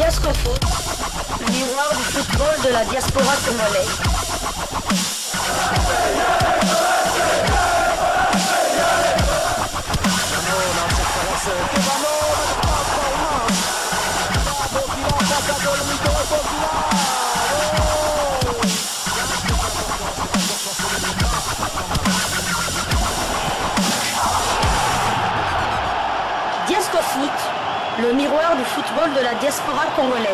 Diascofoot, le miroir du football de la diaspora congolaise. Diascofoot, le miroir du football de la diaspora congolaise.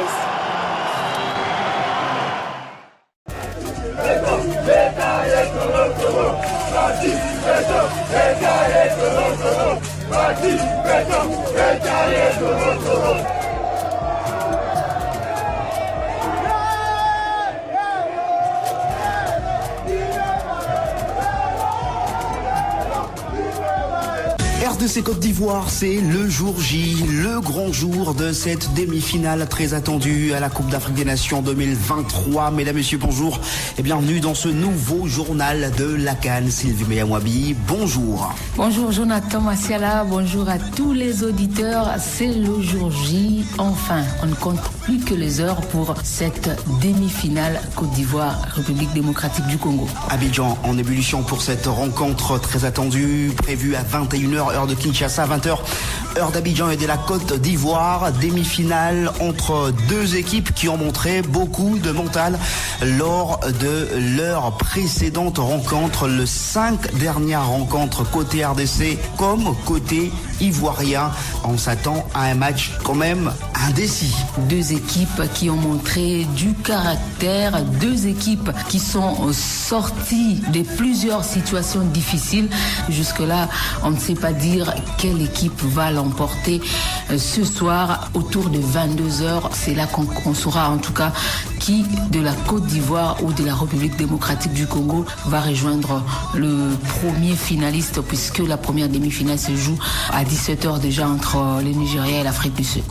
RDC Côte d'Ivoire, c'est le jour J, le grand jour de cette demi-finale très attendue à la Coupe d'Afrique des Nations 2023. Mesdames, Messieurs, bonjour et bienvenue dans ce nouveau journal de la CAN. Sylvie Meyamwabi, bonjour. Bonjour Jonathan Massiala, bonjour à tous les auditeurs. C'est le jour J, enfin, on ne compte plus que les heures pour cette demi-finale Côte d'Ivoire, République démocratique du Congo. Abidjan en ébullition pour cette rencontre très attendue, prévue à 21h, heure de Kinshasa, 20h, heure d'Abidjan et de la Côte d'Ivoire. Demi-finale entre deux équipes qui ont montré beaucoup de mental lors de leur précédente rencontre. Les 5 dernières rencontres côté RDC comme côté ivoirien. On s'attend à un match quand même indécis. Deux équipes qui ont montré du caractère, deux équipes qui sont sorties de plusieurs situations difficiles. Jusque-là, on ne sait pas dire quelle équipe va l'emporter ce soir autour de 22h. C'est là qu'on saura en tout cas qui de la Côte d'Ivoire ou de la République démocratique du Congo va rejoindre le premier finaliste, puisque la première demi-finale se joue à 17h déjà entre le Nigeria et l'Afrique du Sud.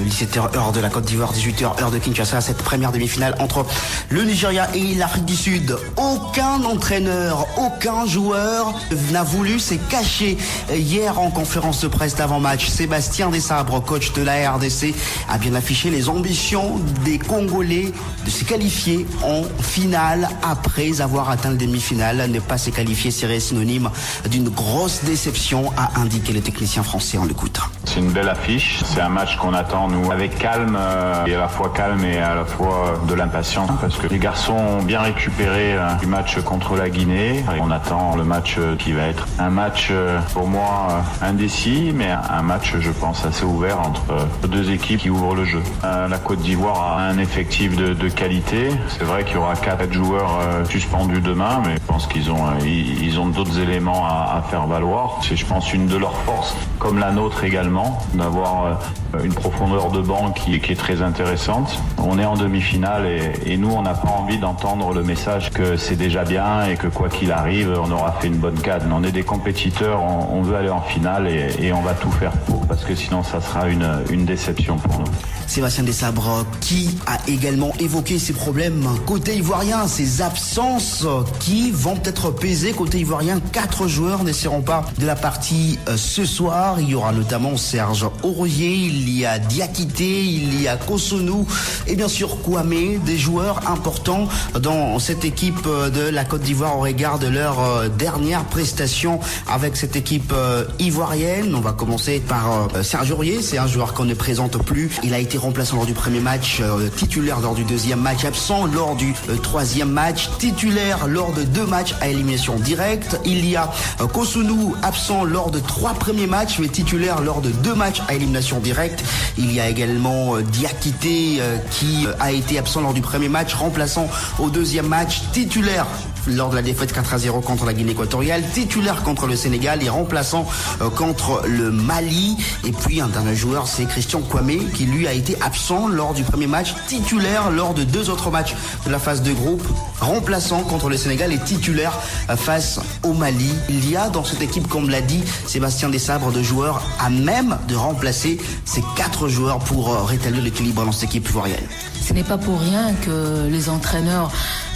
17h heure de la Côte d'Ivoire, 18h heure de Kinshasa, cette première demi-finale entre le Nigeria et l'Afrique du Sud. Aucun entraîneur, aucun joueur n'a voulu se cacher. Hier en conférence de presse d'avant-match, Sébastien Desabre, coach de la RDC, a bien affiché les ambitions des Congolais de se qualifier en finale après avoir atteint le demi-finale. Ne pas se qualifier serait synonyme d'une grosse déception, a indiqué le technicien français. On l'écoute. C'est une belle affiche, c'est un match qu'on attend nous avec calme, et à la fois calme et à la fois de l'impatience, parce que les garçons ont bien récupéré du match contre la Guinée, et on attend le match qui va être un match pour moi indécis, mais un match je pense assez ouvert entre deux équipes qui ouvrent le jeu. La Côte d'Ivoire a un effectif de qualité, c'est vrai qu'il y aura 4 joueurs suspendus demain, mais je pense qu'ils ont d'autres éléments à faire valoir. C'est je pense une de leurs forces, comme la nôtre également, d'avoir une profondeur de banc qui est très intéressante. On est en demi-finale et nous on n'a pas envie d'entendre le message que c'est déjà bien et que quoi qu'il arrive on aura fait une bonne CAN. On est des compétiteurs, on veut aller en finale et on va tout faire pour, parce que sinon ça sera une déception pour nous. Sébastien Desabre qui a également évoqué ses problèmes côté ivoirien, ses absences qui vont peut-être peser côté ivoirien. 4 joueurs ne seront pas de la partie ce soir. Il y aura notamment Serge Aurier, il y a Diakité, il y a Kosonou et bien sûr Kouamé, des joueurs importants dans cette équipe de la Côte d'Ivoire au regard de leur dernière prestation avec cette équipe ivoirienne. On va commencer par Serge Aurier, c'est un joueur qu'on ne présente plus. Il a été remplaçant lors du premier match, titulaire lors du deuxième match, absent lors du troisième match, titulaire lors de 2 matchs à élimination directe. Il y a Kosonou, absent lors de 3 premiers matchs, mais titulaire lors de 2 matchs à élimination directe. Il y a également Diakité qui a été absent lors du premier match, remplaçant au deuxième match, titulaire lors de la défaite 4-0 contre la Guinée équatoriale, titulaire contre le Sénégal et remplaçant contre le Mali. Et puis un dernier joueur, c'est Christian Kouamé qui lui a été absent lors du premier match, titulaire lors de 2 autres matchs de la phase de groupe, remplaçant contre le Sénégal et titulaire face au Mali. Il y a dans cette équipe, comme l'a dit Sébastien Desabre, de joueurs à même de remplacer ces 4 joueurs pour rétablir l'équilibre dans cette équipe ivoirienne. Ce n'est pas pour rien que les entraîneurs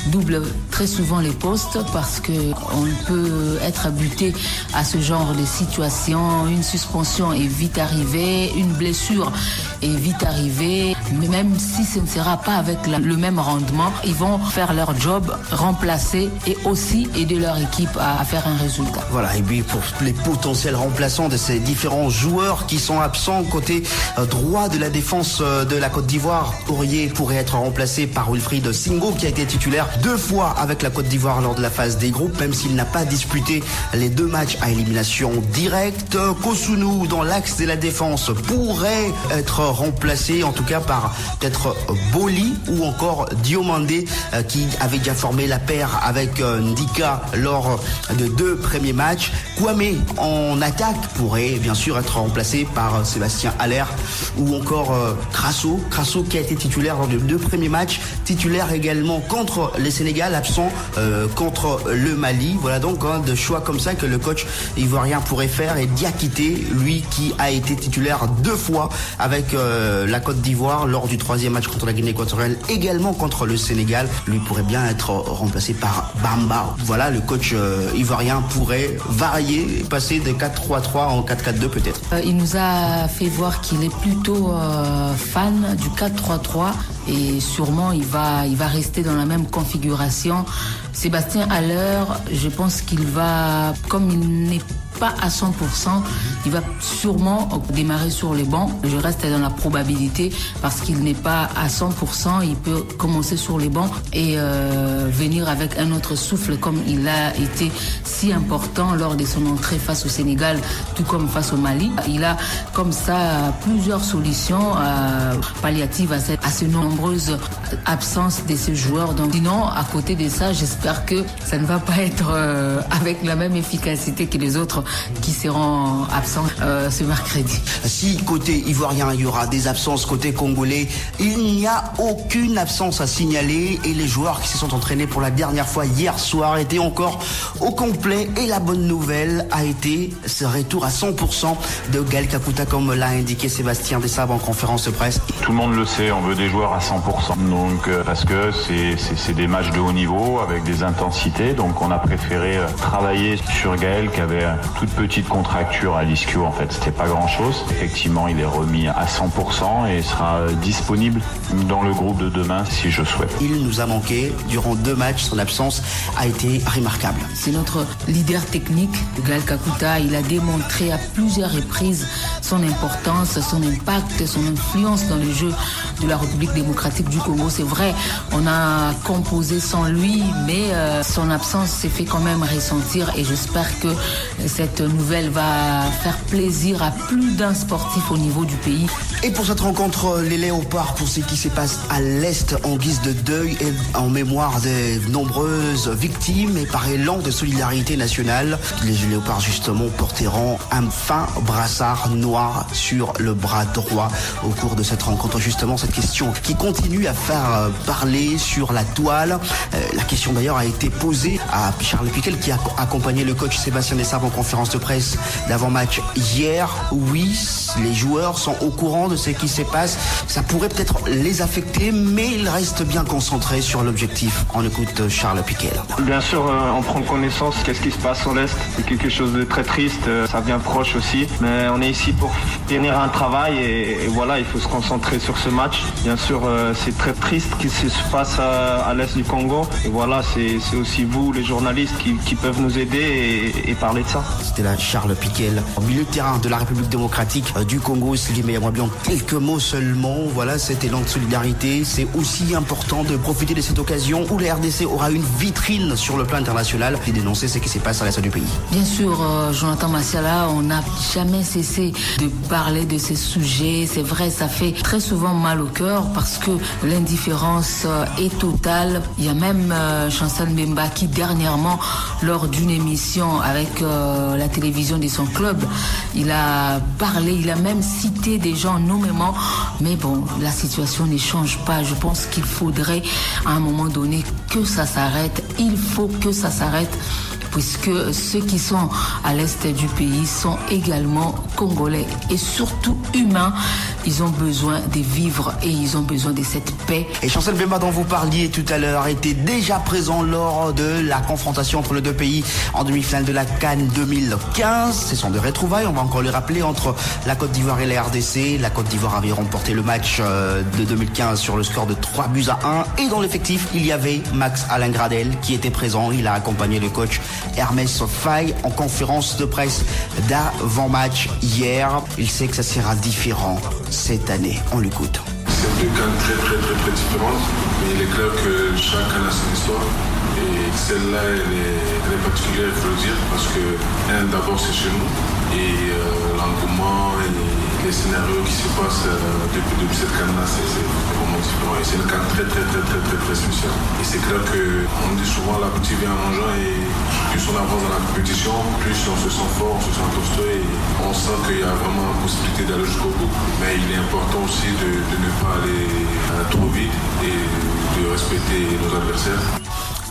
doublent très souvent les postes, parce qu'on peut être buté à ce genre de situation. Une suspension est vite arrivée, une blessure est vite arrivé. Mais même si ce ne sera pas avec le même rendement, ils vont faire leur job, remplacer et aussi aider leur équipe à faire un résultat. Voilà, et puis pour les potentiels remplaçants de ces différents joueurs qui sont absents côté droit de la défense de la Côte d'Ivoire, Aurier pourrait être remplacé par Wilfried Singo qui a été titulaire 2 fois avec la Côte d'Ivoire lors de la phase des groupes, même s'il n'a pas disputé les 2 matchs à élimination directe. Kosunu dans l'axe de la défense pourrait être remplacé en tout cas par peut-être Boli ou encore Diomandé qui avait déjà formé la paire avec Ndika lors de 2 premiers matchs. Kwame en attaque pourrait bien sûr être remplacé par Sébastien Haller ou encore Crasso qui a été titulaire lors de 2 premiers matchs, titulaire également contre le Sénégal, absent contre le Mali. Voilà donc de choix comme ça que le coach ivoirien pourrait faire, et Diakité, lui qui a été titulaire 2 fois avec la Côte d'Ivoire lors du 3e match contre la Guinée équatoriale, également contre le Sénégal, lui pourrait bien être remplacé par Bamba. Voilà, le coach ivoirien pourrait varier, passer de 4-3-3 en 4-4-2 peut-être. Il nous a fait voir qu'il est plutôt fan du 4-3-3 et sûrement il va rester dans la même configuration. Sébastien Haller, je pense qu'il va, comme il n'est pas à 100%, il va sûrement démarrer sur les bancs. Je reste dans la probabilité parce qu'il n'est pas à 100%. Il peut commencer sur les bancs et venir avec un autre souffle comme il a été si important lors de son entrée face au Sénégal, tout comme face au Mali. Il a comme ça plusieurs solutions palliatives à ces nombreuses absences de ces joueurs. Donc sinon, à côté de ça, j'espère que ça ne va pas être avec la même efficacité que les autres qui seront absents ce mercredi. Si côté ivoirien il y aura des absences, côté congolais il n'y a aucune absence à signaler et les joueurs qui se sont entraînés pour la dernière fois hier soir étaient encore au complet, et la bonne nouvelle a été ce retour à 100% de Gaël Kakuta comme l'a indiqué Sébastien Desabre en conférence de presse. Tout le monde le sait, on veut des joueurs à 100%, donc parce que c'est des matchs de haut niveau avec des intensités, donc on a préféré travailler sur Gaël qui avait toute petite contracture à l'ischio, en fait c'était pas grand chose. Effectivement il est remis à 100% et sera disponible dans le groupe de demain si je souhaite. Il nous a manqué durant 2 matchs, son absence a été remarquable. C'est notre leader technique, Gaël Kakuta. Il a démontré à plusieurs reprises son importance, son impact, son influence dans le jeu de la République démocratique du Congo. C'est vrai, on a composé sans lui, mais son absence s'est fait quand même ressentir, et j'espère que cette nouvelle va faire plaisir à plus d'un sportif au niveau du pays. Et pour cette rencontre, les Léopards, pour ce qui se passe à l'Est en guise de deuil et en mémoire des nombreuses victimes et par élan de solidarité nationale, les Léopards justement porteront un fin brassard noir sur le bras droit au cours de cette rencontre. Justement, cette question qui continue à faire parler sur la toile. La question d'ailleurs a été posée à Charles Piquel qui a accompagné le coach Sébastien Desabre en conférence de presse d'avant-match hier. Oui, les joueurs sont au courant de ce qui se passe. Ça pourrait peut-être les affecter, mais ils restent bien concentrés sur l'objectif. On écoute Charles Piquel. Bien sûr, on prend connaissance de ce qui se passe sur l'Est. C'est quelque chose de très triste, ça vient proche aussi. Mais on est ici pour finir un travail et voilà, il faut se concentrer sur ce match. Bien sûr, c'est très triste ce qui se passe à l'Est du Congo. Et voilà, c'est aussi vous, les journalistes, qui peuvent nous aider et parler de ça. C'était là Charles Piquel, au milieu de terrain de la République démocratique du Congo. Sylvie Meillamouabian, quelques mots seulement. Voilà, cet élan de solidarité. C'est aussi important de profiter de cette occasion où la RDC aura une vitrine sur le plan international et dénoncer ce qui se passe à l'Est du pays. Bien sûr, Jonathan Massiala, on n'a jamais cessé de parler de ces sujets. C'est vrai, ça fait très souvent mal au cœur parce que l'indifférence est totale. Il y a même Chancel Mbemba qui dernièrement, lors d'une émission avec la télévision de son club, il a parlé, il a même cité des gens nommément, mais bon, la situation ne change pas. Je pense qu'il faudrait à un moment donné que ça s'arrête. Il faut que ça s'arrête, puisque ceux qui sont à l'est du pays sont également congolais et surtout humains. ils ont besoin de vivre et ils ont besoin de cette paix. Et Chancel Mbemba, dont vous parliez tout à l'heure, était déjà présent lors de la confrontation entre les deux pays en demi-finale de la CAN 2015. Ce sont des retrouvailles, on va encore les rappeler, entre la Côte d'Ivoire et la RDC. La Côte d'Ivoire avait remporté le match de 2015 sur le score de 3-1. Et dans l'effectif, il y avait Max Alain Gradel qui était présent. Il a accompagné le coach Hermès Faye en conférence de presse d'avant-match hier. Il sait que ça sera différent cette année. On l'écoute. C'est deux CAN très différentes, mais il est clair que chaque CAN a son histoire. Et celle-là, elle est particulière, il faut le dire, parce que, d'abord, c'est chez nous. Et l'engouement et les scénarios qui se passent depuis cette CAN-là, c'est vraiment différent. Et c'est une CAN très spéciale. Et c'est clair qu'on dit souvent l'appétit vient en mangeant, et plus on avance dans la compétition, plus on se sent fort, on se sent costaud, et on sent qu'il y a vraiment la possibilité d'aller jusqu'au bout. Mais il est important aussi de ne pas aller trop vite et de respecter nos adversaires.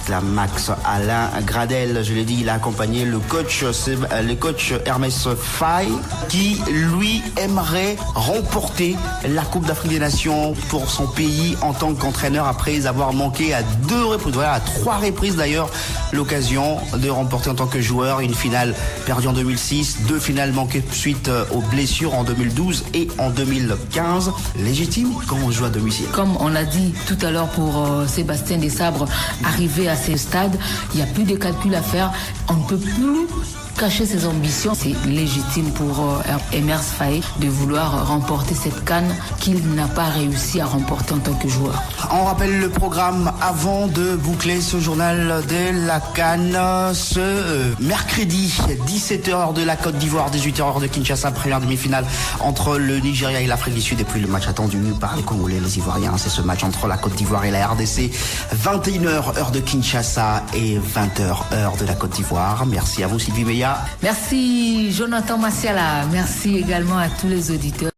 La Max Alain Gradel, je l'ai dit, il a accompagné le coach Hermès Faye, qui lui aimerait remporter la Coupe d'Afrique des Nations pour son pays en tant qu'entraîneur, après avoir manqué à 3 reprises d'ailleurs l'occasion de remporter en tant que joueur une finale perdue en 2006, 2 finales manquées suite aux blessures en 2012 et en 2015. Légitime quand on joue à domicile. Comme on l'a dit tout à l'heure pour Sébastien Desabre, arrivé à ces stades, il n'y a plus de calculs à faire. On ne peut plus cacher ses ambitions. C'est légitime pour Hermès Faye de vouloir remporter cette CAN qu'il n'a pas réussi à remporter en tant que joueur. On rappelle le programme avant de boucler ce journal de la CAN. Ce mercredi, 17h heure de la Côte d'Ivoire, 18h heure de Kinshasa, première demi-finale entre le Nigeria et l'Afrique du Sud. Et puis le match attendu par les Congolais, les Ivoiriens, c'est ce match entre la Côte d'Ivoire et la RDC. 21h heure de Kinshasa et 20h heure de la Côte d'Ivoire. Merci à vous Sylvie Meillat. Merci Jonathan Massiala. Merci également à tous les auditeurs.